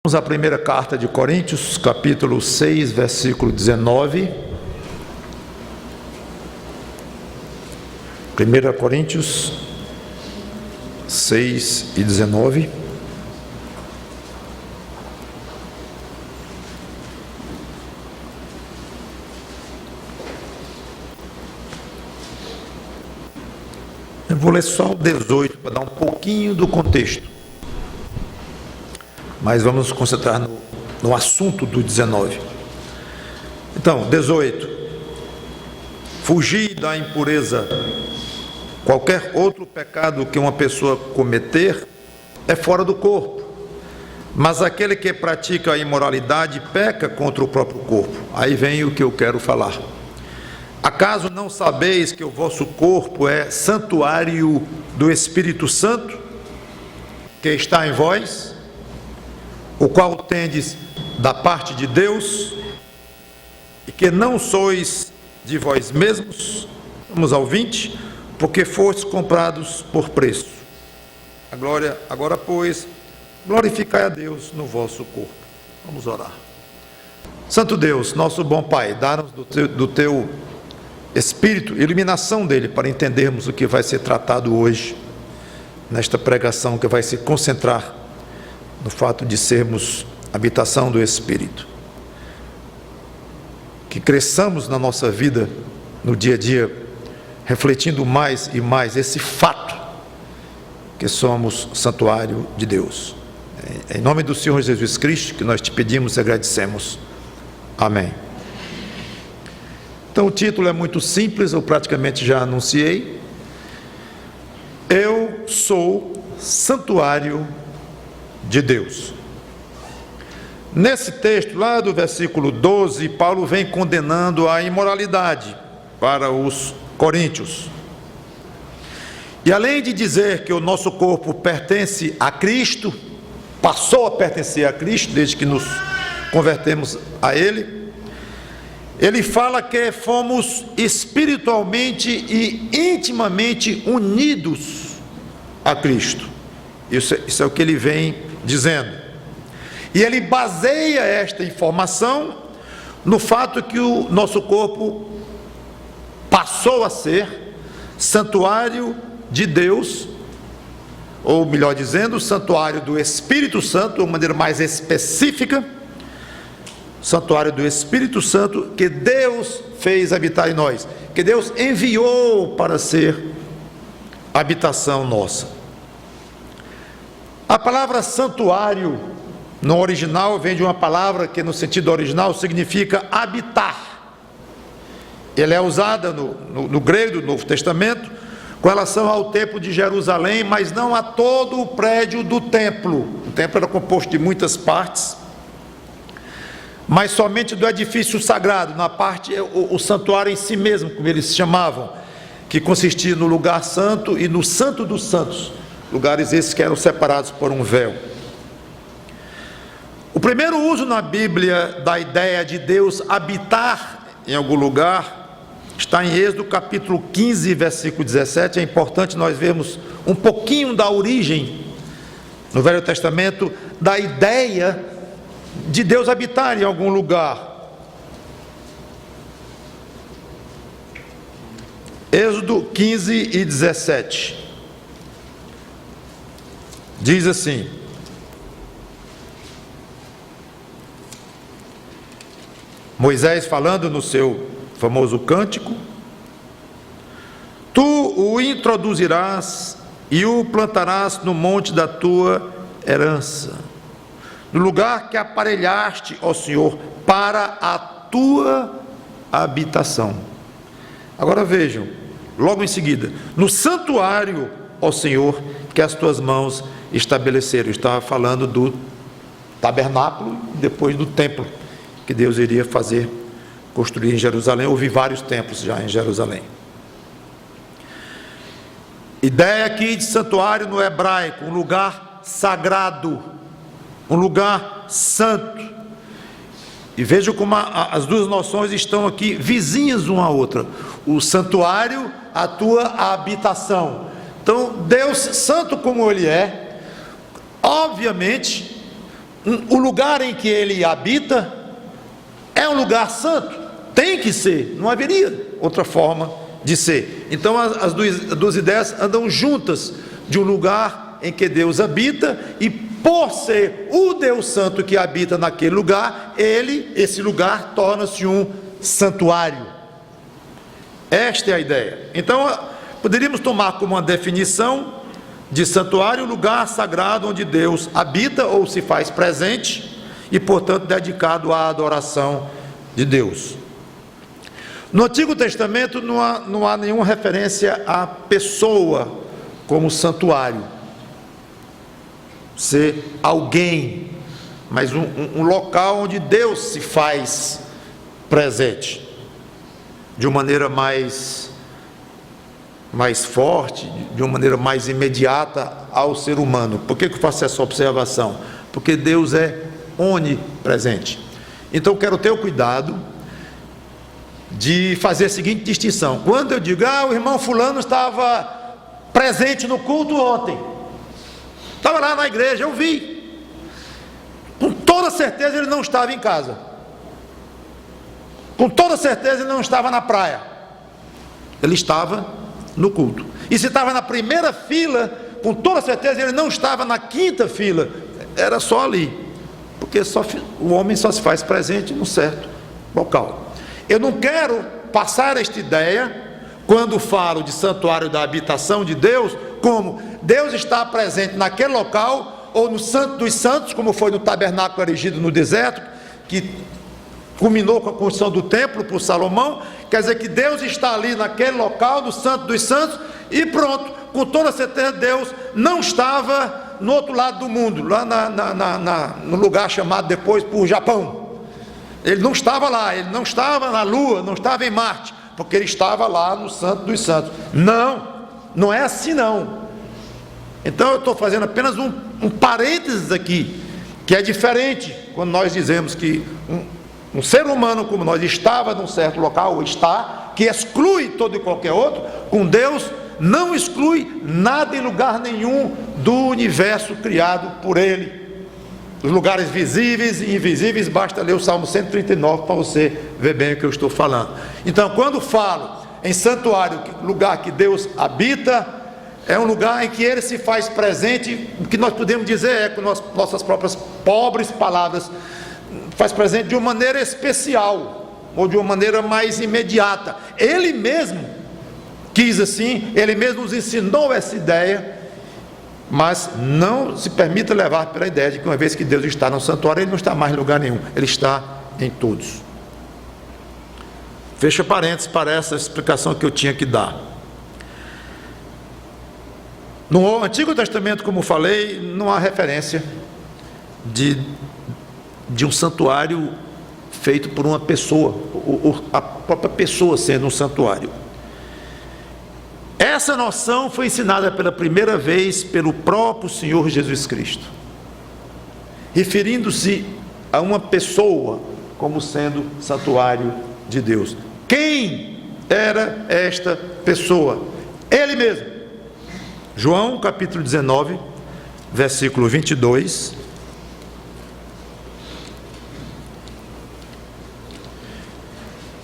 Vamos à primeira carta de Coríntios, capítulo 6, versículo 19. 1 Coríntios 6 e 19. Eu vou ler só o 18 para dar um pouquinho do contexto. Mas vamos nos concentrar no assunto do 19. Então, 18. Fugir da impureza. Qualquer outro pecado que uma pessoa cometer é fora do corpo. Mas aquele que pratica a imoralidade peca contra o próprio corpo. Aí vem o que eu quero falar. Acaso não sabeis que o vosso corpo é santuário do Espírito Santo, que está em vós, o qual tendes da parte de Deus, e que não sois de vós mesmos? Vamos ao 20. Porque fostes comprados por preço. Agora, pois, glorificai a Deus no vosso corpo. Vamos orar. Santo Deus, nosso bom Pai, dá-nos do teu Espírito, iluminação dele, para entendermos o que vai ser tratado hoje, nesta pregação que vai se concentrar no fato de sermos habitação do Espírito. Que cresçamos na nossa vida, no dia a dia, refletindo mais e mais esse fato, que somos santuário de Deus. Em nome do Senhor Jesus Cristo, que nós te pedimos e agradecemos. Amém. Então o título é muito simples, eu praticamente já anunciei. Eu sou santuário de Deus. Nesse texto, lá do versículo 12, Paulo vem condenando a imoralidade para os coríntios. E além de dizer que o nosso corpo pertence a Cristo, passou a pertencer a Cristo desde que nos convertemos a Ele, ele fala que fomos espiritualmente e intimamente unidos a Cristo. Isso é o que ele vem dizendo. E ele baseia esta informação no fato que o nosso corpo passou a ser santuário de Deus, ou melhor dizendo, santuário do Espírito Santo, de uma maneira mais específica, santuário do Espírito Santo, que Deus fez habitar em nós, que Deus enviou para ser habitação nossa. A palavra santuário, no original, vem de uma palavra que no sentido original significa habitar. Ela é usada no grego do Novo Testamento com relação ao templo de Jerusalém, mas não a todo o prédio do templo. O templo era composto de muitas partes, mas somente do edifício sagrado, na parte, o santuário em si mesmo, como eles chamavam, que consistia no lugar santo e no santo dos santos, lugares esses que eram separados por um véu. O primeiro uso na Bíblia da ideia de Deus habitar em algum lugar está em Êxodo capítulo 15, versículo 17. É importante nós vermos um pouquinho da origem, no Velho Testamento, da ideia de Deus habitar em algum lugar. Êxodo 15 e 17. Diz assim: Moisés falando no seu famoso cântico: Tu o introduzirás e o plantarás no monte da tua herança, no lugar que aparelhaste, ó Senhor, para a tua habitação. Agora vejam, logo em seguida: no santuário, ó Senhor, que as tuas mãos estabeleceram. Estava falando do tabernáculo, depois do templo que Deus iria construir em Jerusalém. Houve vários templos já em Jerusalém. Ideia aqui de santuário no hebraico, um lugar sagrado, um lugar santo. E veja como as duas noções estão aqui vizinhas uma à outra. O santuário, a tua habitação. Então, Deus, santo como Ele é, obviamente, o lugar em que ele habita é um lugar santo, tem que ser, não haveria outra forma de ser. Então as duas ideias andam juntas, de um lugar em que Deus habita, e por ser o Deus Santo que habita naquele lugar, esse lugar torna-se um santuário. Esta é a ideia. Então poderíamos tomar como uma definição de santuário: lugar sagrado onde Deus habita ou se faz presente, e portanto dedicado à adoração de Deus. No Antigo Testamento não há nenhuma referência à pessoa como santuário, ser alguém, mas um local onde Deus se faz presente de uma maneira mais forte, de uma maneira mais imediata ao ser humano. Por que eu faço essa observação? Porque Deus é onipresente. Então quero ter o cuidado de fazer a seguinte distinção: quando eu digo, o irmão fulano estava presente no culto ontem, estava lá na igreja, eu vi, com toda certeza ele não estava em casa, com toda certeza ele não estava na praia, ele estava no culto. E se estava na primeira fila, com toda certeza ele não estava na quinta fila, era só ali, porque o homem só se faz presente num certo local. Eu não quero passar esta ideia, quando falo de santuário da habitação de Deus, como Deus está presente naquele local, ou no Santo dos Santos, como foi no tabernáculo erigido no deserto, que culminou com a construção do templo por Salomão. Quer dizer que Deus está ali naquele local, no Santo dos Santos, e pronto, com toda certeza Deus não estava no outro lado do mundo, lá no lugar chamado depois por Japão. Ele não estava lá, ele não estava na Lua, não estava em Marte, porque ele estava lá no Santo dos Santos. Não é assim não. Então eu estou fazendo apenas um parênteses aqui, que é diferente quando nós dizemos que um ser humano como nós estava num certo local, ou está, que exclui todo e qualquer outro. Com Deus não exclui nada em lugar nenhum do universo criado por Ele. Os lugares visíveis e invisíveis, basta ler o Salmo 139 para você ver bem o que eu estou falando. Então, quando falo em santuário, lugar que Deus habita, é um lugar em que Ele se faz presente. O que nós podemos dizer é, com nossas próprias pobres palavras, faz presente de uma maneira especial, ou de uma maneira mais imediata. Ele mesmo quis assim, Ele mesmo nos ensinou essa ideia. Mas não se permita levar pela ideia de que uma vez que Deus está no santuário, Ele não está mais em lugar nenhum, Ele está em todos. Fecha parênteses para essa explicação que eu tinha que dar. No Antigo Testamento, como falei, não há referência de um santuário feito por uma pessoa, ou a própria pessoa sendo um santuário. Essa noção foi ensinada pela primeira vez pelo próprio Senhor Jesus Cristo, referindo-se a uma pessoa como sendo santuário de Deus. Quem era esta pessoa? Ele mesmo. João capítulo 19, versículo 22.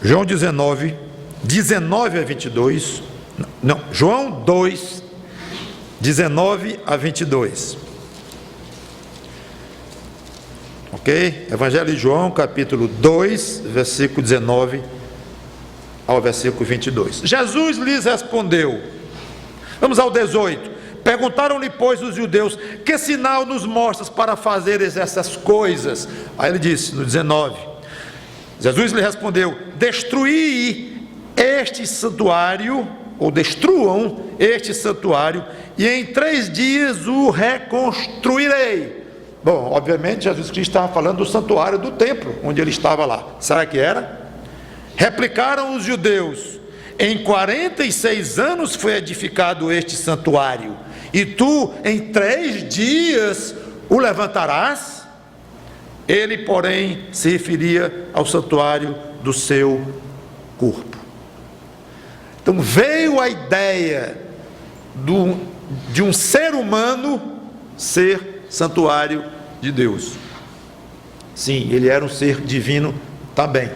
João 19 a 22. Não, João 2, 19 a 22. Ok? Evangelho de João, capítulo 2, versículo 19 ao versículo 22. Jesus lhes respondeu. Vamos ao 18. Perguntaram-lhe, pois, os judeus: que sinal nos mostras para fazeres essas coisas? Aí ele disse, no 19. Jesus lhe respondeu: destruí este santuário, ou destruam este santuário, e em 3 dias o reconstruirei. Bom, obviamente Jesus Cristo estava falando do santuário do templo, onde ele estava lá. Será que era? Replicaram os judeus: em 46 anos foi edificado este santuário, e tu em 3 dias o levantarás? Ele, porém, se referia ao santuário do seu corpo. Então veio a ideia de um ser humano ser santuário de Deus. Sim, ele era um ser divino também.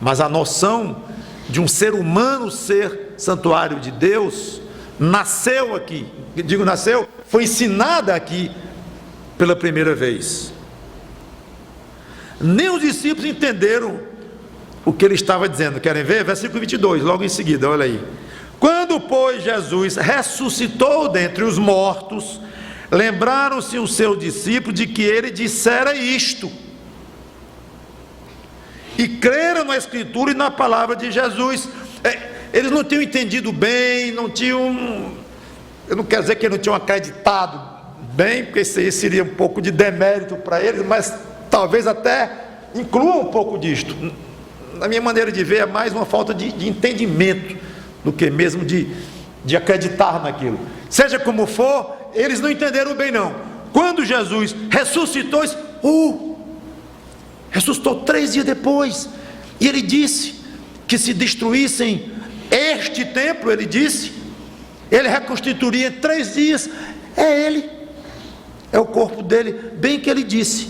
Mas a noção de um ser humano ser santuário de Deus nasceu aqui. Digo nasceu, foi ensinada aqui pela primeira vez. Nem os discípulos entenderam o que ele estava dizendo. Querem ver? Versículo 22, logo em seguida, olha aí. Quando, pois, Jesus ressuscitou dentre os mortos, lembraram-se os seus discípulos de que ele dissera isto, e creram na Escritura e na palavra de Jesus. Eles não tinham entendido bem, não tinham, eu não quero dizer que eles não tinham acreditado bem, porque isso aí seria um pouco de demérito para eles, mas talvez até inclua um pouco disto. Na minha maneira de ver, é mais uma falta de entendimento do que mesmo de acreditar naquilo. Seja como for, eles não entenderam bem não. Quando Jesus ressuscitou, ressuscitou 3 dias depois, e ele disse que se destruíssem este templo, ele disse, ele reconstituiria em 3 dias. É ele, é o corpo dele, bem que ele disse.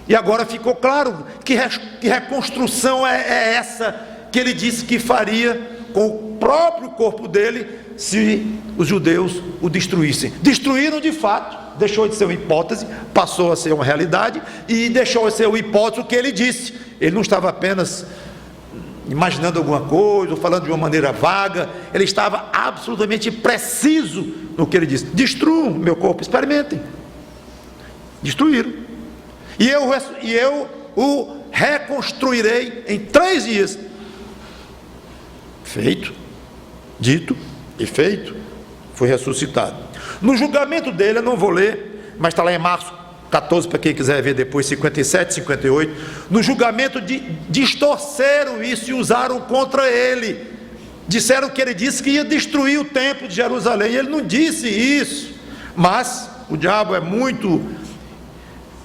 E agora ficou claro que reconstrução é essa que ele disse que faria com o próprio corpo dele se os judeus o destruíssem. Destruíram de fato, deixou de ser uma hipótese, passou a ser uma realidade, e deixou de ser uma hipótese o que ele disse. Ele não estava apenas imaginando alguma coisa, ou falando de uma maneira vaga, ele estava absolutamente preciso no que ele disse. Destruam meu corpo, experimentem. Destruíram. E eu o reconstruirei em 3 dias. Feito, dito e feito, foi ressuscitado. No julgamento dele, eu não vou ler, mas está lá em Marcos 14, para quem quiser ver depois, 57, 58. No julgamento, distorceram isso e usaram contra ele. Disseram que ele disse que ia destruir o templo de Jerusalém. Ele não disse isso, mas o diabo é muito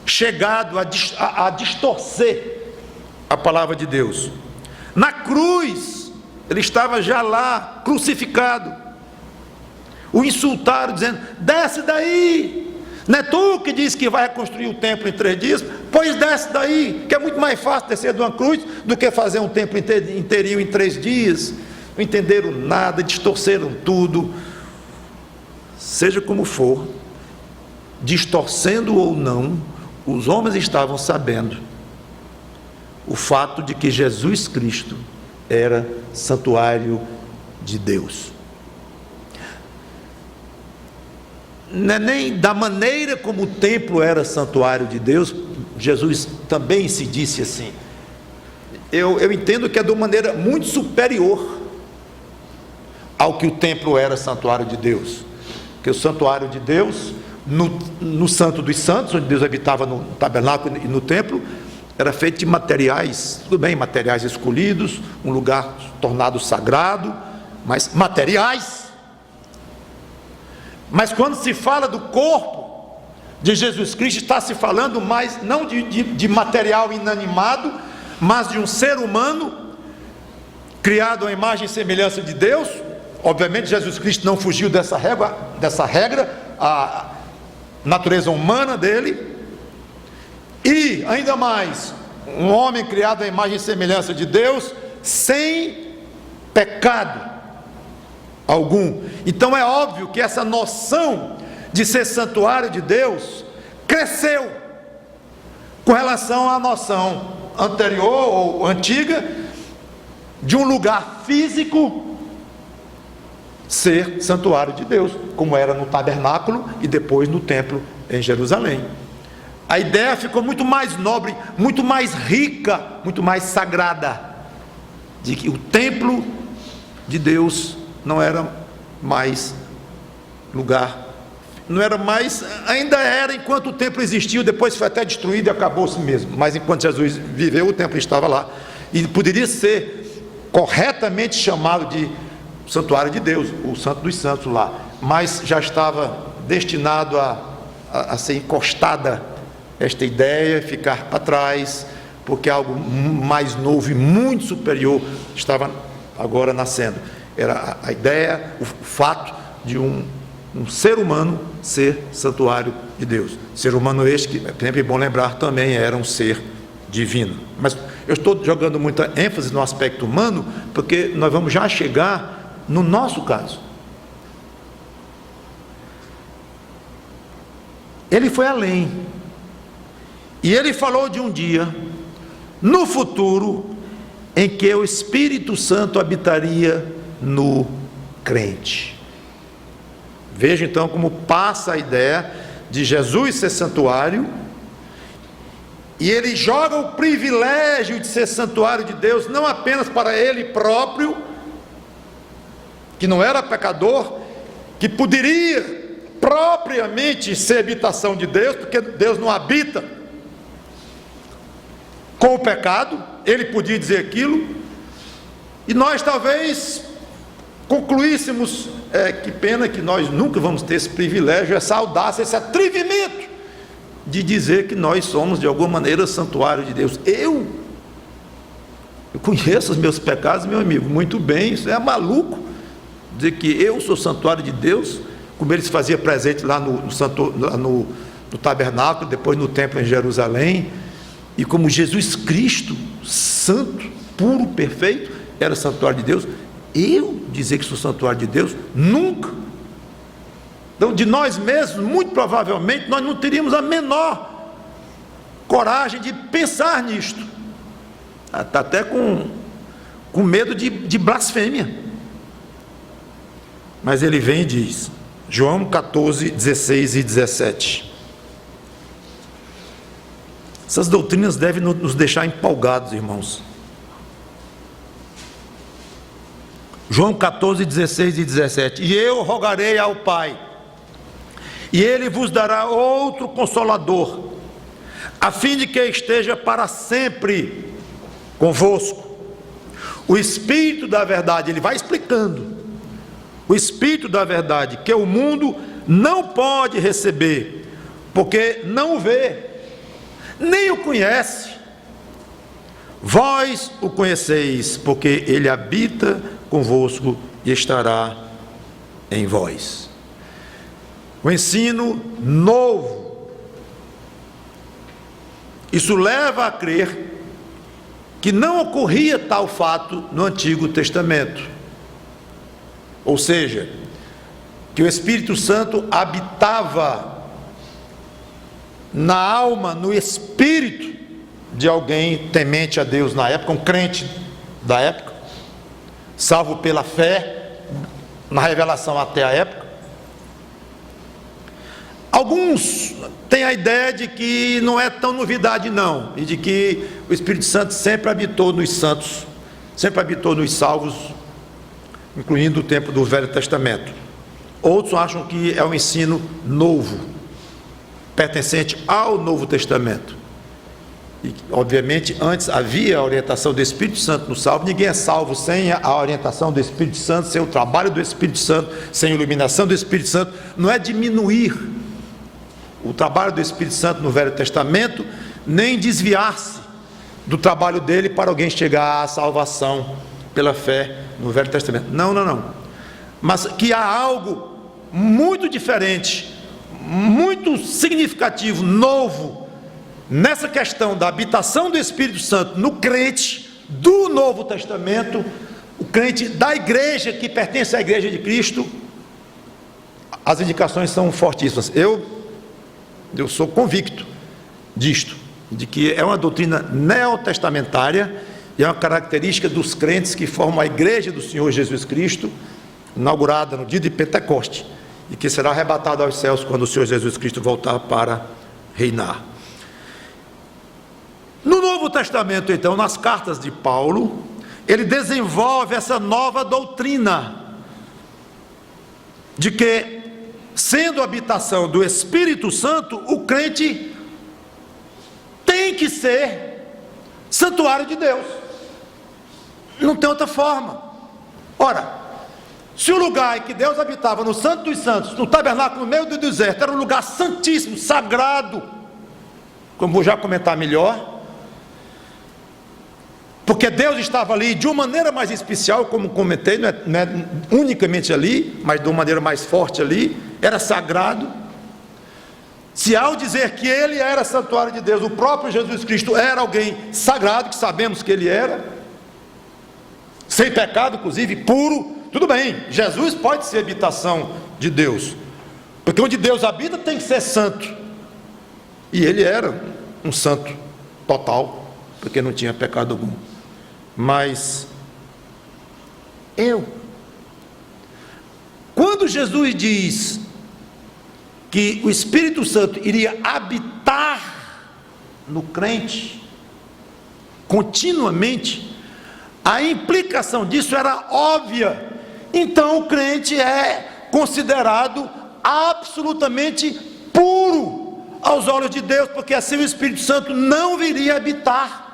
chegado a distorcer a palavra de Deus. Na cruz, ele estava já lá, crucificado. O insultaram, dizendo: desce daí, não é tu que diz que vai reconstruir o templo em 3 dias? Pois desce daí, que é muito mais fácil descer de uma cruz do que fazer um templo inteirinho em 3 dias. Não entenderam nada, distorceram tudo. Seja como for, distorcendo ou não, os homens estavam sabendo o fato de que Jesus Cristo era santuário de Deus. Não é nem da maneira como o templo era santuário de Deus. Jesus também se disse assim. Eu entendo que é de uma maneira muito superior ao que o templo era santuário de Deus. Porque o santuário de Deus, no Santo dos Santos, onde Deus habitava no tabernáculo e no templo, era feito de materiais, tudo bem, materiais escolhidos, um lugar tornado sagrado, mas materiais. Mas quando se fala do corpo de Jesus Cristo, está se falando mais não de material inanimado, mas de um ser humano criado à imagem e semelhança de Deus. Obviamente Jesus Cristo não fugiu dessa regra, a natureza humana dele. E ainda mais, um homem criado à imagem e semelhança de Deus, sem pecado algum. Então é óbvio que essa noção de ser santuário de Deus cresceu com relação à noção anterior ou antiga de um lugar físico ser santuário de Deus, como era no tabernáculo e depois no templo em Jerusalém. A ideia ficou muito mais nobre, muito mais rica, muito mais sagrada, de que o templo de Deus não era mais lugar, não era mais, ainda era enquanto o templo existiu, depois foi até destruído e acabou-se mesmo, mas enquanto Jesus viveu, o templo estava lá, e poderia ser corretamente chamado de santuário de Deus, o Santo dos Santos lá, mas já estava destinado a ser encostada esta ideia, ficar para trás, porque algo mais novo e muito superior estava agora nascendo. Era a ideia, o fato de um ser humano ser santuário de Deus. Ser humano este, que sempre é bom lembrar, também era um ser divina. Mas eu estou jogando muita ênfase no aspecto humano, porque nós vamos já chegar no nosso caso. Ele foi além, e ele falou de um dia, no futuro, em que o Espírito Santo habitaria no crente. Veja então como passa a ideia de Jesus ser santuário, e ele joga o privilégio de ser santuário de Deus, não apenas para ele próprio, que não era pecador, que poderia propriamente ser habitação de Deus, porque Deus não habita com o pecado, ele podia dizer aquilo, e nós talvez concluíssemos, que pena que nós nunca vamos ter esse privilégio, essa audácia, esse atrevimento de dizer que nós somos de alguma maneira santuário de Deus. Eu conheço os meus pecados, meu amigo, muito bem. Isso é maluco dizer que eu sou santuário de Deus, como ele se fazia presente lá no tabernáculo, depois no templo em Jerusalém, e como Jesus Cristo, santo, puro, perfeito, era santuário de Deus. Eu dizer que sou santuário de Deus? Nunca. Então, de nós mesmos, muito provavelmente, nós não teríamos a menor coragem de pensar nisto. Está até com medo de blasfêmia. Mas ele vem e diz, João 14, 16 e 17. Essas doutrinas devem nos deixar empolgados, irmãos. João 14, 16 e 17. E eu rogarei ao Pai, e Ele vos dará outro Consolador, a fim de que esteja para sempre convosco. O Espírito da verdade, ele vai explicando. O Espírito da verdade, que o mundo não pode receber, porque não o vê, nem o conhece. Vós o conheceis, porque ele habita convosco e estará em vós. O ensino novo. Isso leva a crer que não ocorria tal fato no Antigo Testamento. Ou seja, que o Espírito Santo habitava na alma, no espírito de alguém temente a Deus na época, um crente da época, salvo pela fé, na revelação até a época. Alguns têm a ideia de que não é tão novidade não, e de que o Espírito Santo sempre habitou nos santos, sempre habitou nos salvos, incluindo o tempo do Velho Testamento. Outros acham que é um ensino novo, pertencente ao Novo Testamento. E, obviamente, antes havia a orientação do Espírito Santo no salvo. Ninguém é salvo sem a orientação do Espírito Santo, sem o trabalho do Espírito Santo, sem a iluminação do Espírito Santo. Não é diminuir o trabalho do Espírito Santo no Velho Testamento, nem desviar-se do trabalho dele para alguém chegar à salvação pela fé no Velho Testamento. Não. Mas que há algo muito diferente, muito significativo, novo, nessa questão da habitação do Espírito Santo no crente do Novo Testamento, o crente da igreja que pertence à igreja de Cristo. As indicações são fortíssimas. Eu sou convicto disto, de que é uma doutrina neotestamentária e é uma característica dos crentes que formam a igreja do Senhor Jesus Cristo, inaugurada no dia de Pentecoste, e que será arrebatada aos céus quando o Senhor Jesus Cristo voltar para reinar. No Novo Testamento, então, nas cartas de Paulo, ele desenvolve essa nova doutrina de que, sendo a habitação do Espírito Santo, o crente tem que ser santuário de Deus. Não tem outra forma. Ora, se o lugar em que Deus habitava, no Santo dos Santos, no tabernáculo no meio do deserto, era um lugar santíssimo, sagrado, como vou já comentar melhor, porque Deus estava ali de uma maneira mais especial, como comentei, não é unicamente ali, mas de uma maneira mais forte ali, era sagrado. Se ao dizer que ele era santuário de Deus, o próprio Jesus Cristo era alguém sagrado, que sabemos que ele era, sem pecado, inclusive, puro, tudo bem, Jesus pode ser habitação de Deus, porque onde Deus habita tem que ser santo, e ele era um santo total, porque não tinha pecado algum. Mas quando Jesus diz que o Espírito Santo iria habitar no crente continuamente, a implicação disso era óbvia. Então o crente é considerado absolutamente puro aos olhos de Deus, porque assim o Espírito Santo não viria habitar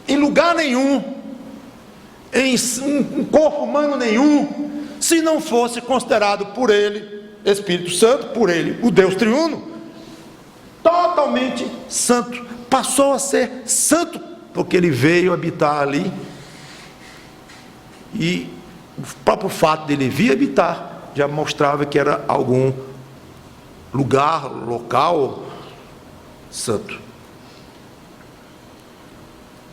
em lugar nenhum, em um corpo humano nenhum, se não fosse considerado por ele, Espírito Santo, por ele, o Deus triuno, totalmente santo. Passou a ser santo, porque ele veio habitar ali, e o próprio fato dele vir habitar, já mostrava que era algum lugar, local, santo.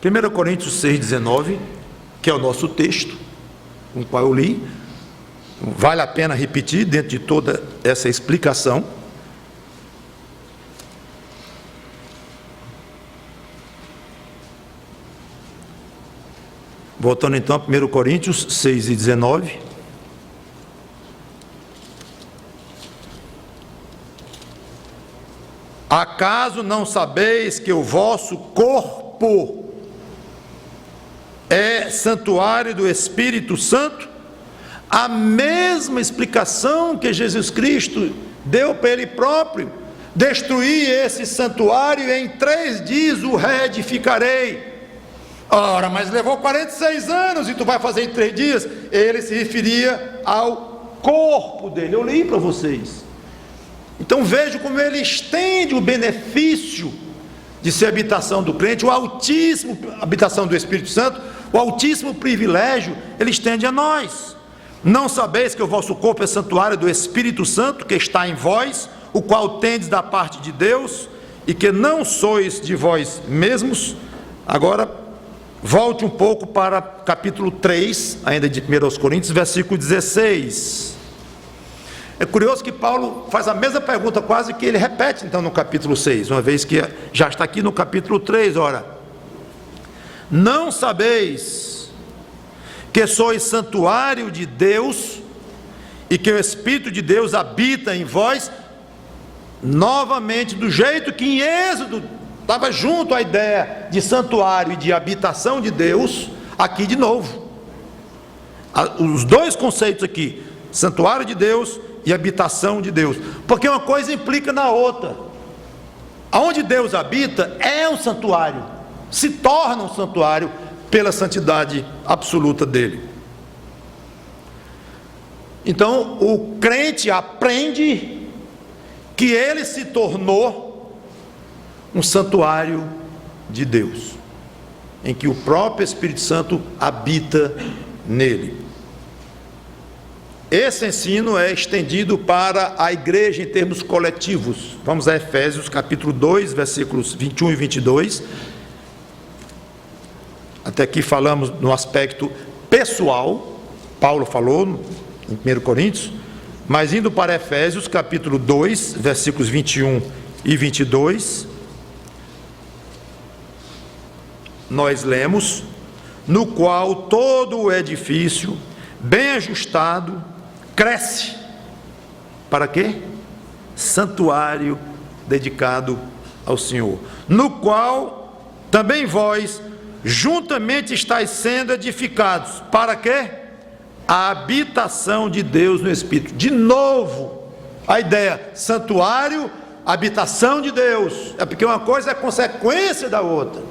1 Coríntios 6,19, que é o nosso texto, com o qual eu li, vale a pena repetir dentro de toda essa explicação. Voltando então a 1 Coríntios 6,19. Acaso não sabeis que o vosso corpo é santuário do Espírito Santo? A mesma explicação que Jesus Cristo deu para ele próprio: destruí esse santuário e em 3 dias o reedificarei. Ora, mas levou 46 anos e tu vai fazer em 3 dias? Ele se referia ao corpo dele. Eu li para vocês. Então vejo como ele estende o benefício de ser habitação do crente, o altíssimo, habitação do Espírito Santo, o altíssimo privilégio, ele estende a nós. Não sabeis que o vosso corpo é santuário do Espírito Santo, que está em vós, o qual tendes da parte de Deus, e que não sois de vós mesmos? Agora, volte um pouco para capítulo 3, ainda de 1 Coríntios, versículo 16. É curioso que Paulo faz a mesma pergunta, quase que ele repete então no capítulo 6, uma vez que já está aqui no capítulo 3, ora: não sabeis que sois santuário de Deus e que o Espírito de Deus habita em vós? Novamente, do jeito que em Êxodo estava junto a ideia de santuário e de habitação de Deus, aqui de novo, os dois conceitos aqui, santuário de Deus e habitação de Deus, porque uma coisa implica na outra. Aonde Deus habita é um santuário, se torna um santuário pela santidade absoluta dele. Então o crente aprende que ele se tornou um santuário de Deus, em que o próprio Espírito Santo habita nele. Esse ensino é estendido para a igreja em termos coletivos. Vamos a Efésios capítulo 2, versículos 21 e 22. Até aqui falamos no aspecto pessoal, Paulo falou em 1 Coríntios, mas indo para Efésios capítulo 2, versículos 21 e 22, nós lemos: no qual todo o edifício, bem ajustado, cresce. Para quê? Santuário dedicado ao Senhor, no qual também vós juntamente estáis sendo edificados. Para quê? A habitação de Deus no Espírito. De novo, a ideia, santuário, habitação de Deus, é porque uma coisa é consequência da outra.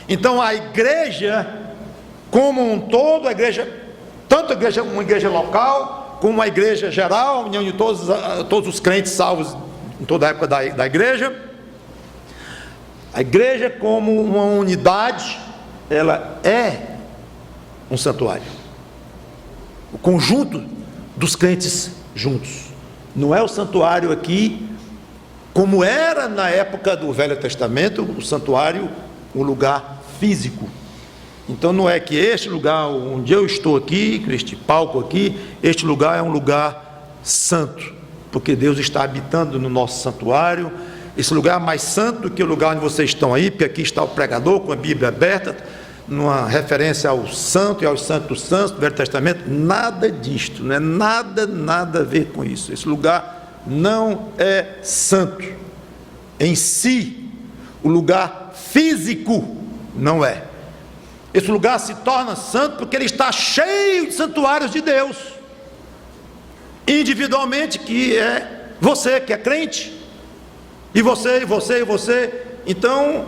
Então a igreja como um todo, a igreja, tanto a igreja, uma igreja local, como uma igreja geral, a união de todos os crentes salvos em toda a época da igreja, a igreja como uma unidade, ela é um santuário, o conjunto dos crentes juntos. Não é o santuário aqui como era na época do Velho Testamento, o santuário, um lugar físico. Então não é que este lugar onde eu estou aqui, este palco aqui, este lugar é um lugar santo, porque Deus está habitando no nosso santuário. Esse lugar é mais santo do que o lugar onde vocês estão aí, porque aqui está o pregador com a Bíblia aberta, numa referência ao santo e aos santos santos do Velho Testamento. Nada disto, não é nada a ver com isso. Esse lugar não é santo em si, o lugar físico não é. Esse lugar se torna santo porque ele está cheio de santuários de Deus, individualmente, que é você que é crente, e você. Então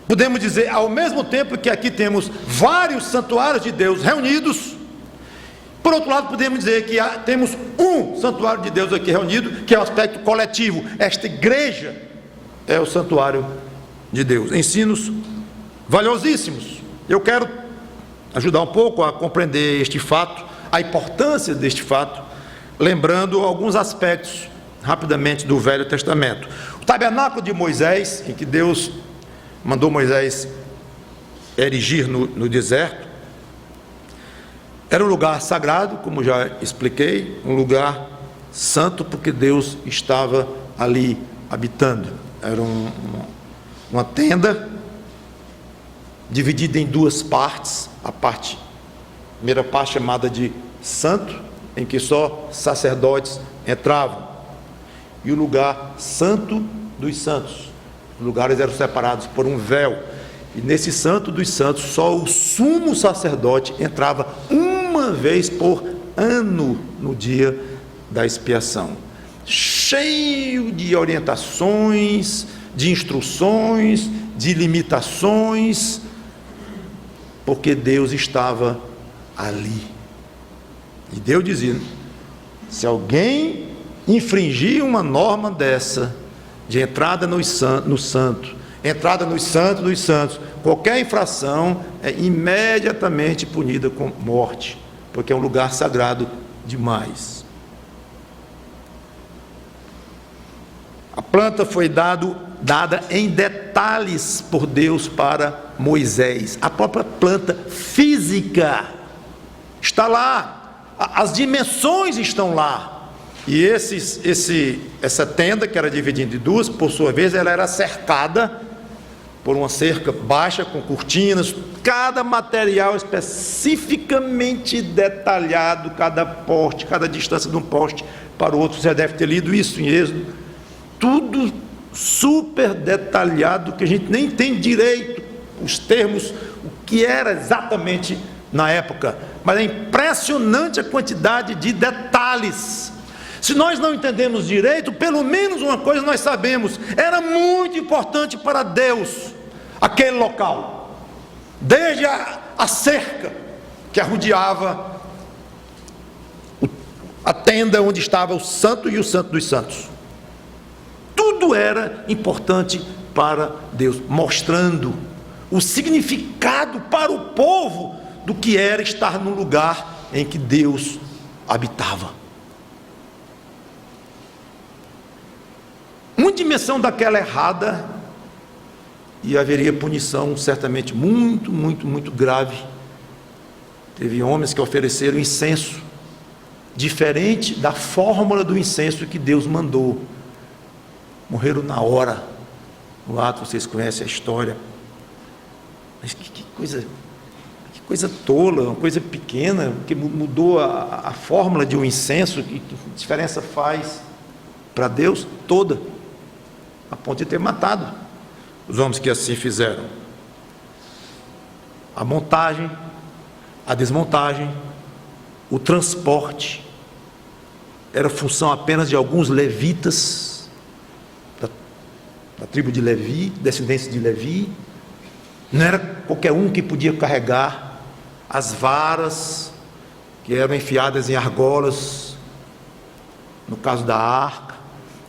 podemos dizer, ao mesmo tempo que aqui temos vários santuários de Deus reunidos, por outro lado podemos dizer que temos um santuário de Deus aqui reunido, que é o aspecto coletivo. Esta igreja é o santuário de Deus. Ensinos valiosíssimos. Eu quero ajudar um pouco a compreender este fato, a importância deste fato, lembrando alguns aspectos rapidamente do Velho Testamento. O tabernáculo de Moisés, em que Deus mandou Moisés erigir no deserto, era um lugar sagrado, como já expliquei, um lugar santo, porque Deus estava ali habitando. Era uma tenda dividida em duas partes. A primeira parte chamada de santo, em que só sacerdotes entravam, e o lugar santo dos santos. Os lugares eram separados por um véu, e nesse santo dos santos só o sumo sacerdote entrava uma vez por ano, no dia da expiação, cheio de orientações, de instruções, de limitações, porque Deus estava ali. E Deus dizia: se alguém infringir uma norma dessa, de entrada no santo, entrada nos santos dos santos, qualquer infração é imediatamente punida com morte, porque é um lugar sagrado demais. A planta foi dada em detalhes por Deus para Moisés. A própria planta física está lá, as dimensões estão lá. E essa tenda, que era dividida em duas, por sua vez, ela era cercada por uma cerca baixa, com cortinas, cada material especificamente detalhado, cada poste, cada distância de um poste para o outro. Você deve ter lido isso em Êxodo. Tudo super detalhado, que a gente nem tem direito os termos, o que era exatamente na época, mas é impressionante a quantidade de detalhes. Se nós não entendemos direito, pelo menos uma coisa nós sabemos: era muito importante para Deus aquele local, desde a cerca que arrodeava a tenda onde estava o santo e o santo dos santos. Tudo era importante para Deus, mostrando o significado para o povo do que era estar no lugar em que Deus habitava. Uma dimensão daquela errada, e haveria punição certamente muito grave. Teve homens que ofereceram incenso diferente da fórmula do incenso que Deus mandou. Morreram na hora. No ato, vocês conhecem a história. Mas que coisa tola, uma coisa pequena, que mudou a fórmula de um incenso. Que diferença faz para Deus? Toda, a ponto de ter matado os homens que assim fizeram. A montagem, a desmontagem, o transporte era função apenas de alguns levitas da tribo de Levi, descendentes de Levi. Não era qualquer um que podia carregar as varas que eram enfiadas em argolas, no caso da arca,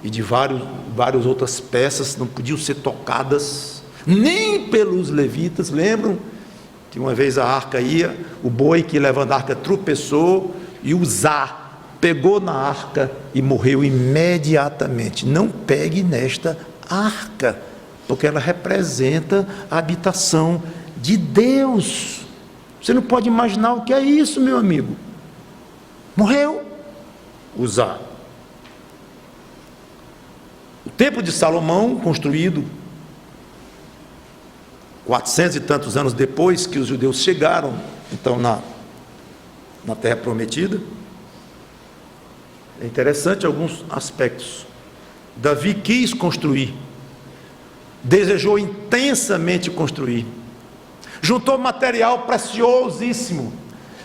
e de várias outras peças, não podiam ser tocadas nem pelos levitas. Lembram que uma vez a arca ia, o boi que levando a arca tropeçou, e Uzá, pegou na arca e morreu imediatamente. Não pegue nesta arca, porque ela representa a habitação de Deus. Você não pode imaginar o que é isso, meu amigo. Morreu. Usar. O templo de Salomão, construído 400 e tantos anos depois que os judeus chegaram, então, na Terra Prometida. É interessante alguns aspectos. Davi quis construir, desejou intensamente construir, juntou material preciosíssimo,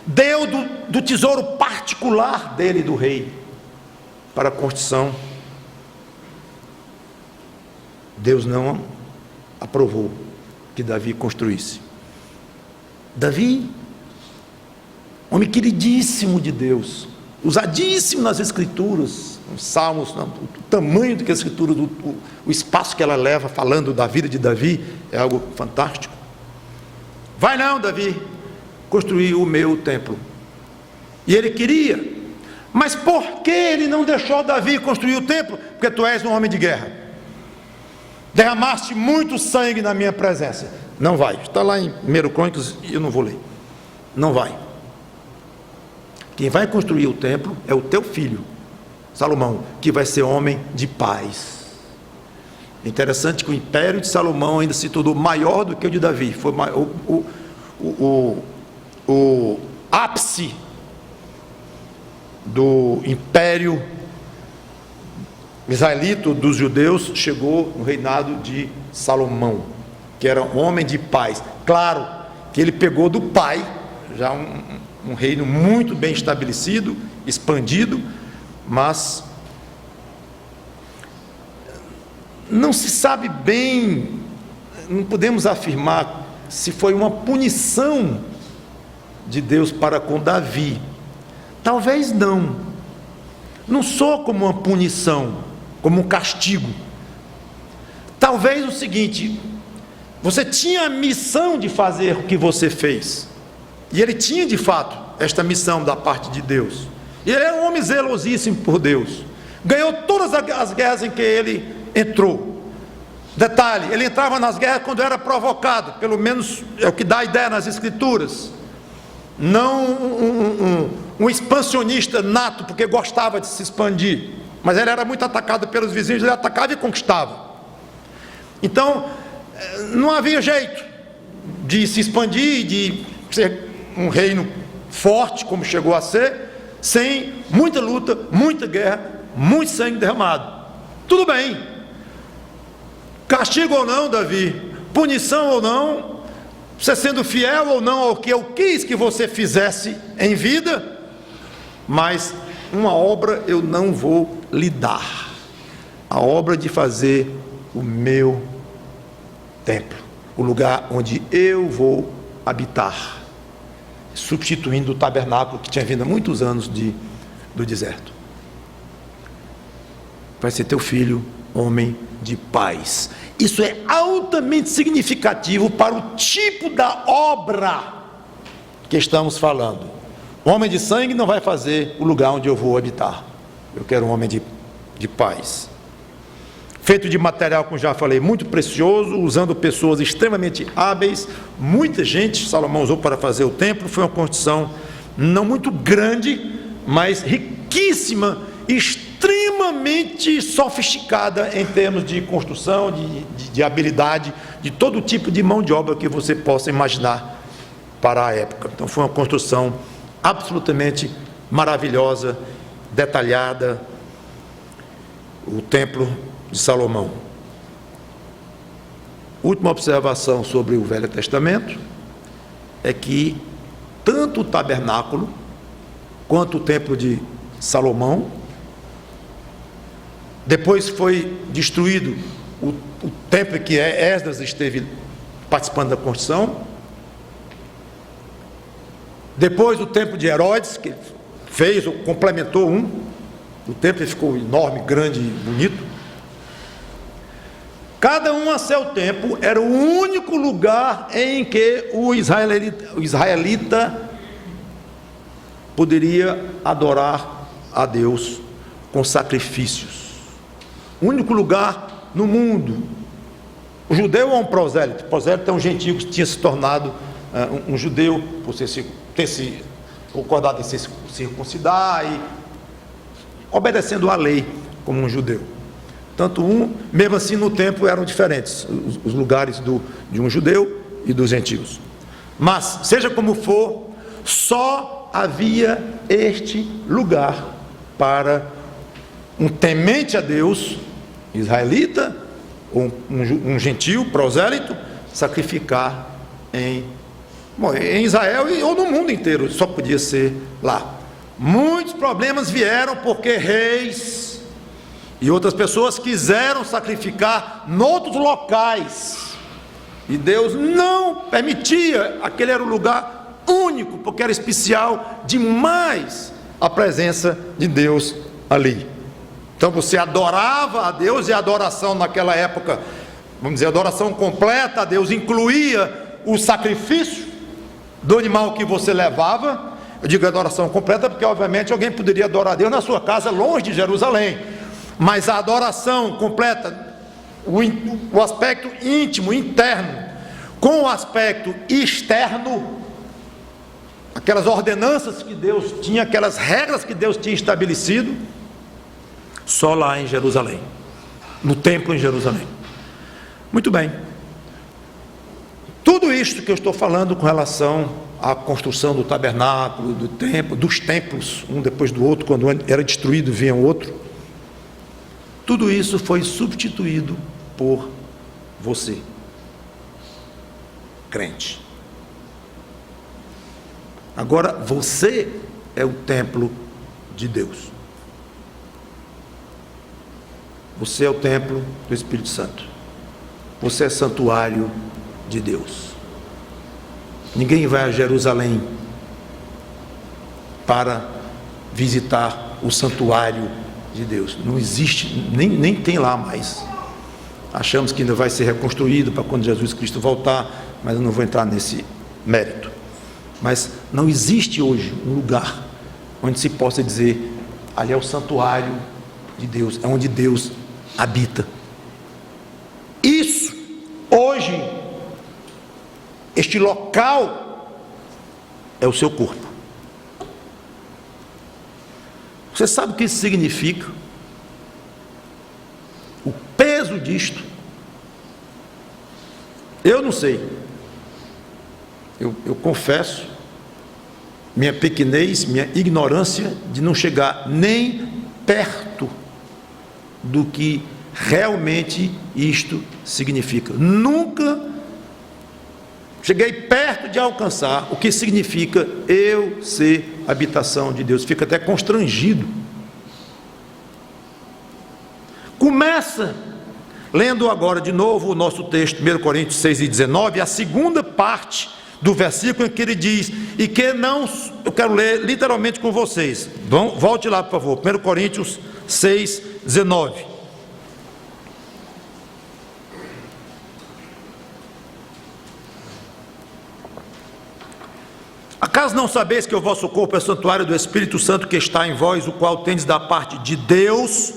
deu do tesouro particular dele, do rei, para a construção. Deus não aprovou que Davi construísse. Davi, homem queridíssimo de Deus, usadíssimo nas Escrituras, nos Salmos, o tamanho do que a Escritura, o espaço que ela leva falando da vida de Davi, é algo fantástico. Vai não, Davi, construir o meu templo. E ele queria, mas por que ele não deixou Davi construir o templo? Porque tu és um homem de guerra, derramaste muito sangue na minha presença. Não vai, está lá em 1 Crônicas e eu não vou ler. Não vai. Quem vai construir o templo é o teu filho, Salomão, que vai ser homem de paz. É interessante que o império de Salomão ainda se tornou maior do que o de Davi. Foi o ápice do império israelita dos judeus chegou no reinado de Salomão, que era um homem de paz. Claro que ele pegou do pai, já um reino muito bem estabelecido, expandido, mas não se sabe bem, não podemos afirmar se foi uma punição de Deus para com Davi. Talvez não sou como uma punição, como um castigo. Talvez o seguinte: você tinha a missão de fazer o que você fez, e ele tinha de fato esta missão da parte de Deus, e ele era um homem zelosíssimo por Deus, ganhou todas as guerras em que ele entrou. Detalhe, ele entrava nas guerras quando era provocado, pelo menos é o que dá a ideia nas Escrituras, não um expansionista nato, porque gostava de se expandir, mas ele era muito atacado pelos vizinhos, ele atacava e conquistava. Então não havia jeito de se expandir, de ser um reino forte como chegou a ser, sem muita luta, muita guerra, muito sangue derramado. Tudo bem, castigo ou não, Davi, punição ou não, você sendo fiel ou não ao que eu quis que você fizesse em vida, mas uma obra eu não vou lhe dar, a obra de fazer o meu templo, o lugar onde eu vou habitar, substituindo o tabernáculo que tinha vindo há muitos anos do deserto. Vai ser teu filho, homem de paz. Isso é altamente significativo para o tipo da obra que estamos falando. O homem de sangue não vai fazer o lugar onde eu vou habitar. Eu quero um homem de paz. Feito de material, como já falei, muito precioso, usando pessoas extremamente hábeis. Muita gente Salomão usou para fazer o templo. Foi uma construção não muito grande, mas riquíssima, extremamente sofisticada em termos de construção, de habilidade, de todo tipo de mão de obra que você possa imaginar para a época. Então foi uma construção absolutamente maravilhosa, detalhada, o templo de Salomão. Última observação sobre o Velho Testamento é que tanto o tabernáculo quanto o templo de Salomão, depois foi destruído o templo que Esdras esteve participando da construção, depois o templo de Herodes, que fez ou complementou o templo ficou enorme, grande e bonito. Cada um a seu tempo era o único lugar em que o israelita poderia adorar a Deus com sacrifícios. O único lugar no mundo. O judeu é um prosélito. O prosélito é um gentio que tinha se tornado um judeu, por ter se concordado em se circuncidar e obedecendo à lei como um judeu. Tanto mesmo assim no tempo eram diferentes os lugares de um judeu e dos gentios. Mas, seja como for, só havia este lugar para um temente a Deus, israelita, ou um gentio, prosélito, sacrificar em Israel ou no mundo inteiro, só podia ser lá. Muitos problemas vieram porque reis e outras pessoas quiseram sacrificar em outros locais, e Deus não permitia. Aquele era um lugar único, porque era especial demais a presença de Deus ali. Então você adorava a Deus, e a adoração naquela época, vamos dizer, a adoração completa a Deus incluía o sacrifício do animal que você levava. Eu digo adoração completa porque obviamente alguém poderia adorar a Deus na sua casa longe de Jerusalém, mas a adoração completa, o aspecto íntimo, interno, com o aspecto externo, aquelas ordenanças que Deus tinha, aquelas regras que Deus tinha estabelecido, só lá em Jerusalém, no templo em Jerusalém. Muito bem, tudo isto que eu estou falando com relação à construção do tabernáculo, do templo, dos templos, um depois do outro, quando era destruído vinha outro, tudo isso foi substituído por você, crente. Agora você é o templo de Deus. Você é o templo do Espírito Santo. Você é santuário de Deus. Ninguém vai a Jerusalém para visitar o santuário de Deus. Não existe, nem tem lá mais. Achamos que ainda vai ser reconstruído para quando Jesus Cristo voltar, mas eu não vou entrar nesse mérito. Mas não existe hoje um lugar onde se possa dizer: ali é o santuário de Deus, é onde Deus habita. Isso, hoje, este local é o seu corpo. Você sabe o que isso significa? O peso disto? Eu não sei. Eu confesso minha pequenez, minha ignorância de não chegar nem perto do que realmente isto significa. Nunca cheguei perto de alcançar o que significa eu ser habitação de Deus. Fico até constrangido. Começa lendo agora de novo o nosso texto, 1 Coríntios 6:19, a segunda parte do versículo em que ele diz, e que não, eu quero ler literalmente com vocês. Volte lá, por favor, 1 Coríntios 6:19. Acaso não sabeis que o vosso corpo é santuário do Espírito Santo que está em vós, o qual tendes da parte de Deus,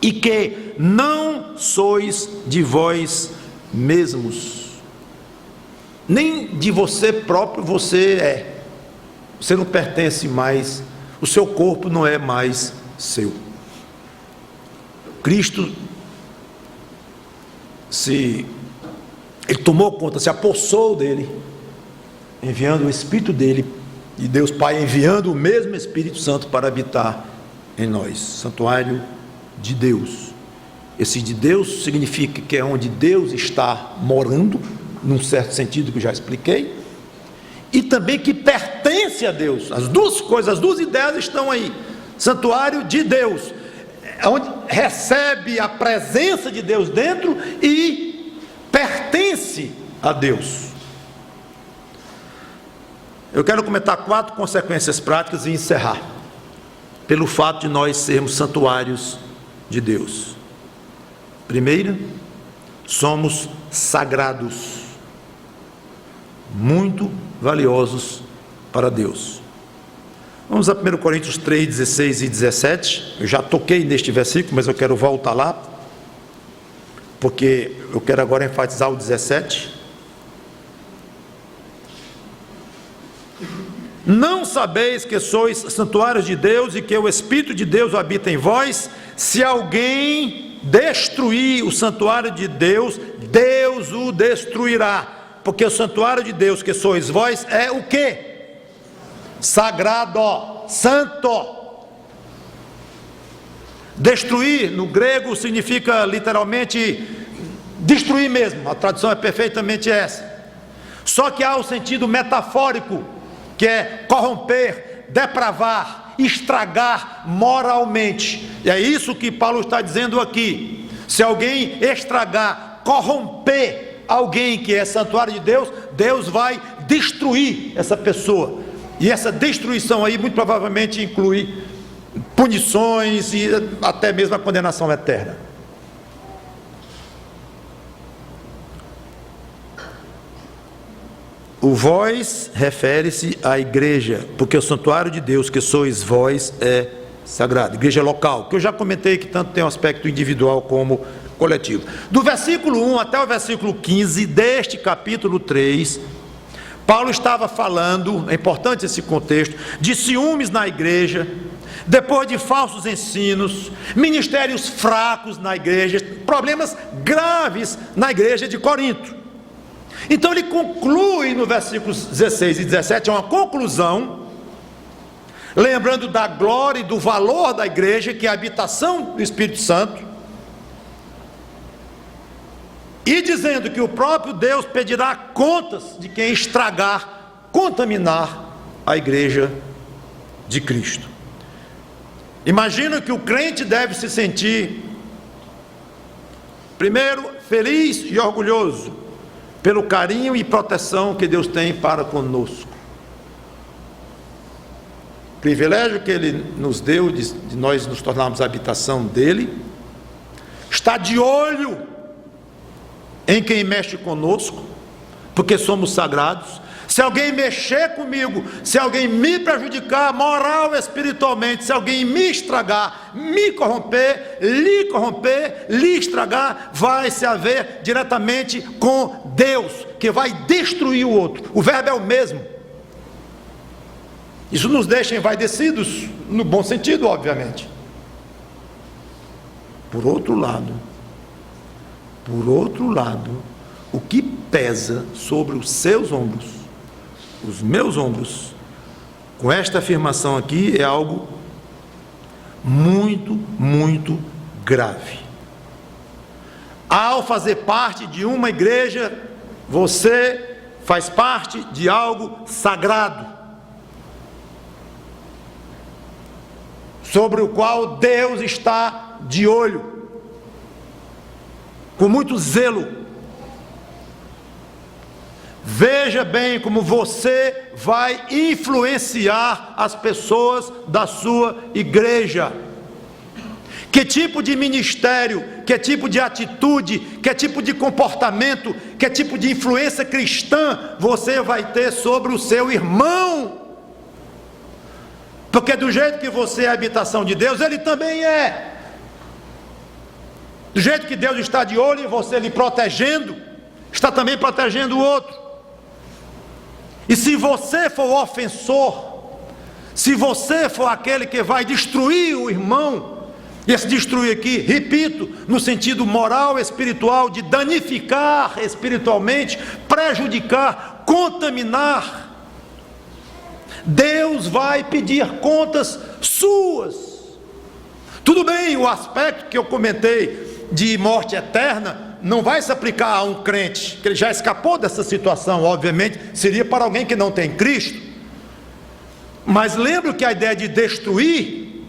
e que não sois de vós mesmos, nem de você próprio você não pertence mais, o seu corpo não é mais seu. Cristo ele tomou conta, se apossou dele, enviando o Espírito dele, e Deus Pai enviando o mesmo Espírito Santo para habitar em nós, santuário de Deus. Esse de Deus significa que é onde Deus está morando, num certo sentido que eu já expliquei, e também que pertence a Deus. As duas coisas, as duas ideias estão aí. Santuário de Deus, onde recebe a presença de Deus dentro e pertence a Deus. Eu quero comentar 4 consequências práticas e encerrar, pelo fato de nós sermos santuários de Deus. Primeira, somos sagrados, muito valiosos para Deus. Vamos a 1 Coríntios 3, 16 e 17. Eu já toquei neste versículo, mas eu quero voltar lá, porque eu quero agora enfatizar o 17. Não sabeis que sois santuários de Deus e que o Espírito de Deus habita em vós? Se alguém destruir o santuário de Deus, Deus o destruirá. Porque o santuário de Deus que sois vós é o quê? Sagrado, santo. Destruir no grego significa literalmente destruir mesmo. A tradução é perfeitamente essa. Só que há o sentido metafórico, que é corromper, depravar, estragar moralmente. E é isso que Paulo está dizendo aqui. Se alguém estragar, corromper alguém que é santuário de Deus, Deus vai destruir essa pessoa. E essa destruição aí muito provavelmente inclui punições e até mesmo a condenação eterna. O vós refere-se à igreja, porque o santuário de Deus que sois vós é sagrado. Igreja local, que eu já comentei que tanto tem um aspecto individual como coletivo. Do versículo 1 até o versículo 15 deste capítulo 3, Paulo estava falando, é importante esse contexto, de ciúmes na igreja, depois de falsos ensinos, ministérios fracos na igreja, problemas graves na igreja de Corinto. Então ele conclui no versículos 16 e 17, é uma conclusão, lembrando da glória e do valor da igreja, que é a habitação do Espírito Santo, e dizendo que o próprio Deus pedirá contas de quem estragar, contaminar a igreja de Cristo. Imagino que o crente deve se sentir, primeiro, feliz e orgulhoso pelo carinho e proteção que Deus tem para conosco. Privilégio que Ele nos deu de nós nos tornarmos a habitação dEle. Está de olho em quem mexe conosco, porque somos sagrados. Se alguém mexer comigo, se alguém me prejudicar moral, espiritualmente, se alguém me estragar, me corromper, lhe estragar, vai se haver diretamente com Deus, que vai destruir o outro. O verbo é o mesmo. Isso nos deixa envaidecidos, no bom sentido, obviamente. Por outro lado, o que pesa sobre os seus ombros, os meus ombros, com esta afirmação aqui, é algo muito, muito grave. Ao fazer parte de uma igreja, você faz parte de algo sagrado, sobre o qual Deus está de olho, com muito zelo. Veja bem como você vai influenciar as pessoas da sua igreja. Que tipo de ministério, que tipo de atitude, que tipo de comportamento, que tipo de influência cristã você vai ter sobre o seu irmão. Porque do jeito que você é a habitação de Deus, Ele também é. Do jeito que Deus está de olho em você, lhe protegendo, está também protegendo o outro. E se você for o ofensor, se você for aquele que vai destruir o irmão, e esse destruir aqui, repito, no sentido moral, espiritual, de danificar espiritualmente, prejudicar, contaminar, Deus vai pedir contas suas. Tudo bem, o aspecto que eu comentei de morte eterna não vai se aplicar a um crente, que ele já escapou dessa situação, obviamente, seria para alguém que não tem Cristo. Mas lembro que a ideia de destruir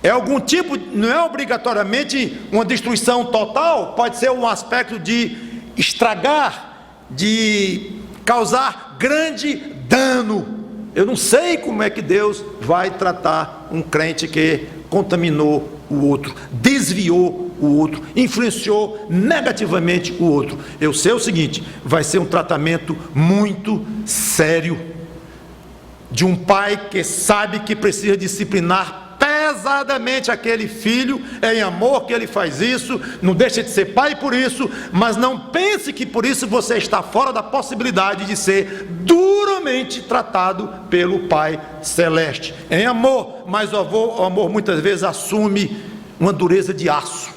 é algum tipo, não é obrigatoriamente uma destruição total, pode ser um aspecto de estragar, de causar grande dano. Eu não sei como é que Deus vai tratar um crente que contaminou o outro, desviou o outro, influenciou negativamente o outro. Eu sei o seguinte, vai ser um tratamento muito sério. de um pai que sabe que precisa disciplinar pesadamente aquele filho, é em amor que ele faz isso, não deixa de ser pai por isso, mas não pense que por isso você está fora da possibilidade de ser duramente tratado pelo Pai Celeste. É em amor, mas o amor muitas vezes assume uma dureza de aço.